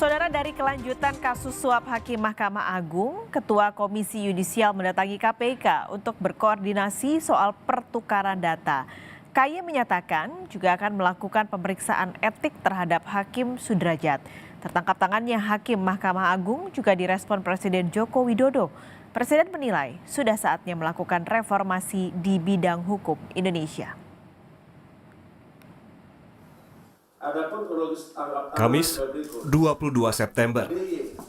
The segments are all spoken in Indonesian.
Saudara, dari kelanjutan kasus suap Hakim Mahkamah Agung, Ketua Komisi Yudisial mendatangi KPK untuk berkoordinasi soal pertukaran data. KY menyatakan juga akan melakukan pemeriksaan etik terhadap Hakim Sudrajat. Tertangkap tangannya Hakim Mahkamah Agung juga direspon Presiden Joko Widodo. Presiden menilai sudah saatnya melakukan reformasi di bidang hukum Indonesia. Kamis 22 September,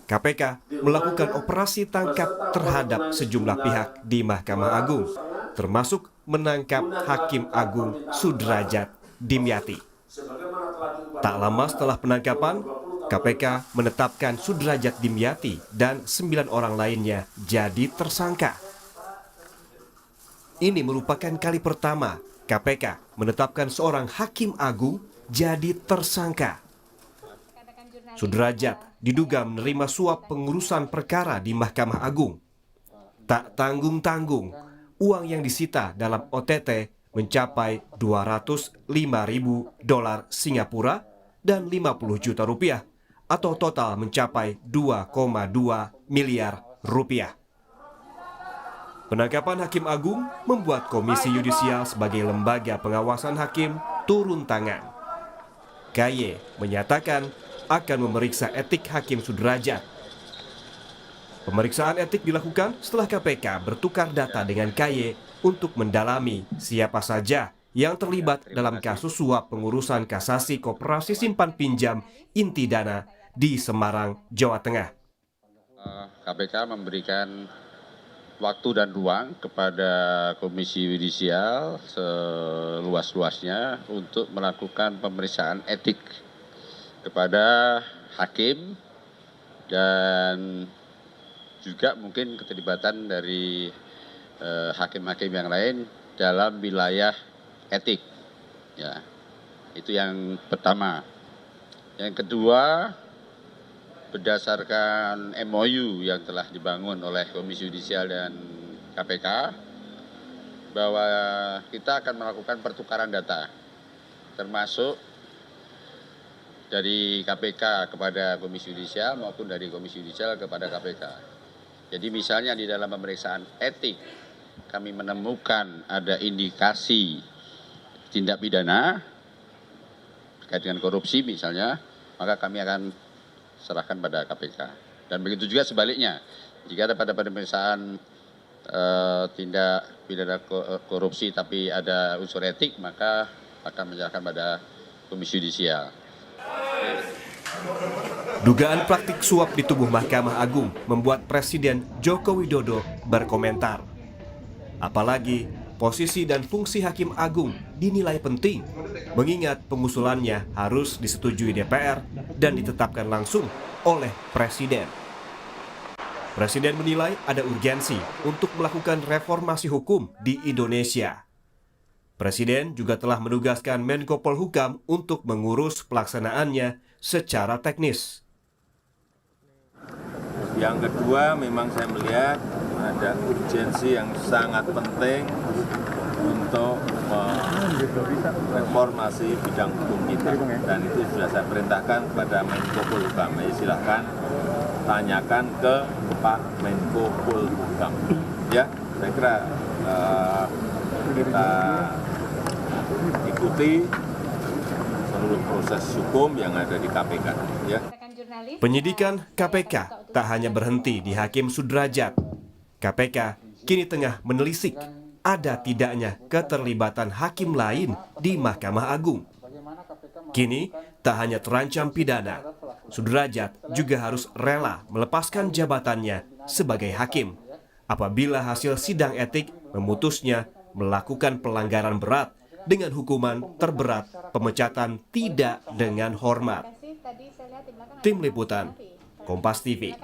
KPK melakukan operasi tangkap terhadap sejumlah pihak di Mahkamah Agung, termasuk menangkap Hakim Agung Sudrajat Dimyati. Tak lama setelah penangkapan, KPK menetapkan Sudrajat Dimyati dan 9 orang lainnya jadi tersangka. Ini merupakan kali pertama KPK menetapkan seorang Hakim Agung jadi tersangka. Sudrajat diduga menerima suap pengurusan perkara di Mahkamah Agung. Tak tanggung-tanggung, uang yang disita dalam OTT mencapai 205.000 dolar Singapura dan 50 juta rupiah, atau total mencapai 2,2 miliar rupiah. Penangkapan Hakim Agung membuat Komisi Yudisial sebagai lembaga pengawasan hakim turun tangan. KY menyatakan akan memeriksa etik Hakim Sudrajat. Pemeriksaan etik dilakukan setelah KPK bertukar data dengan KY untuk mendalami siapa saja yang terlibat dalam kasus suap pengurusan kasasi Koperasi Simpan Pinjam Inti Dana di Semarang, Jawa Tengah. KPK memberikan waktu dan ruang kepada Komisi Yudisial seluas-luasnya untuk melakukan pemeriksaan etik kepada hakim dan juga mungkin keterlibatan dari hakim-hakim yang lain dalam wilayah etik. Ya, itu yang pertama. Yang kedua, berdasarkan MOU yang telah dibangun oleh Komisi Yudisial dan KPK, bahwa kita akan melakukan pertukaran data, termasuk dari KPK kepada Komisi Yudisial maupun dari Komisi Yudisial kepada KPK. Jadi misalnya di dalam pemeriksaan etik kami menemukan ada indikasi tindak pidana terkait dengan korupsi misalnya, maka kami akan serahkan pada KPK. Dan begitu juga sebaliknya, jika ada pada pemeriksaan tindak pidana korupsi tapi ada unsur etik, maka akan menyerahkan pada Komisi Yudisial. Dugaan praktik suap di tubuh Mahkamah Agung membuat Presiden Joko Widodo berkomentar. Apalagi posisi dan fungsi Hakim Agung dinilai penting, mengingat pengusulannya harus disetujui DPR dan ditetapkan langsung oleh Presiden. Presiden menilai ada urgensi untuk melakukan reformasi hukum di Indonesia. Presiden juga telah menugaskan Menko Polhukam untuk mengurus pelaksanaannya secara teknis. Yang kedua, memang saya melihat ada urgensi yang sangat penting untuk reformasi bidang hukum kita, dan itu sudah saya perintahkan kepada Menko Polhukam. Silahkan tanyakan ke Pak Menko Polhukam. Ya, saya kira kita ikuti seluruh proses hukum yang ada di KPK. Ya. Penyidikan KPK tak hanya berhenti di Hakim Sudrajat. KPK kini tengah menelisik ada tidaknya keterlibatan hakim lain di Mahkamah Agung. Kini tak hanya terancam pidana, Sudrajat juga harus rela melepaskan jabatannya sebagai hakim apabila hasil sidang etik memutusnya melakukan pelanggaran berat dengan hukuman terberat pemecatan tidak dengan hormat. Tim Liputan, Kompas TV.